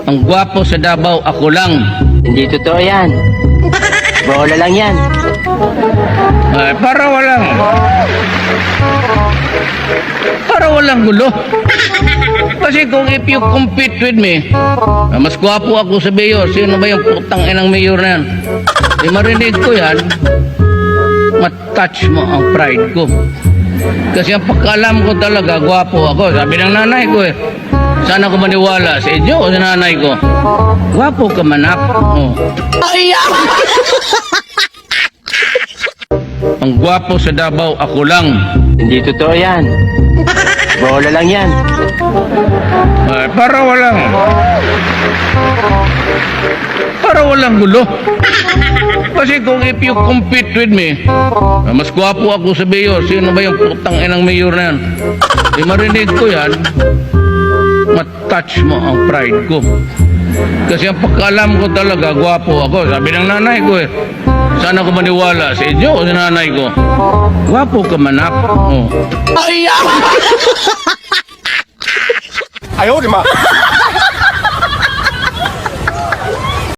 Ang gwapo sa Davao, ako lang. Hindi totoo yan. Bola lang yan. Ay, para walang gulo. Kasi kung if you compete with me, mas gwapo ako sa mayor. Sino ba yung putang inang mayor na yan? Marinig ko yan, matouch mo ang pride ko. Kasi ang pagkaalam ko talaga, gwapo ako. Sabi ng nanay ko eh, sana ko maniwala sa inyo o sa nanay ko. Gwapo ka manak. Oh. Ang gwapo sa Davao, ako lang. Hindi totoo yan. Bola lang yan. Ay, para walang gulo. Kasi kung if you compete with me, mas gwapo ako sa mayor. Sino ba yung putang inang mayor na yan? Marinig ko yan, matouch mo ang pride ko. Kasi ang pagkaalam ko talaga, gwapo ako. Sabi ng nanay ko eh, sana ko maniwala sa inyo o sa nanay ko. Gwapo ka manak. Oh. Ayaw, di ma.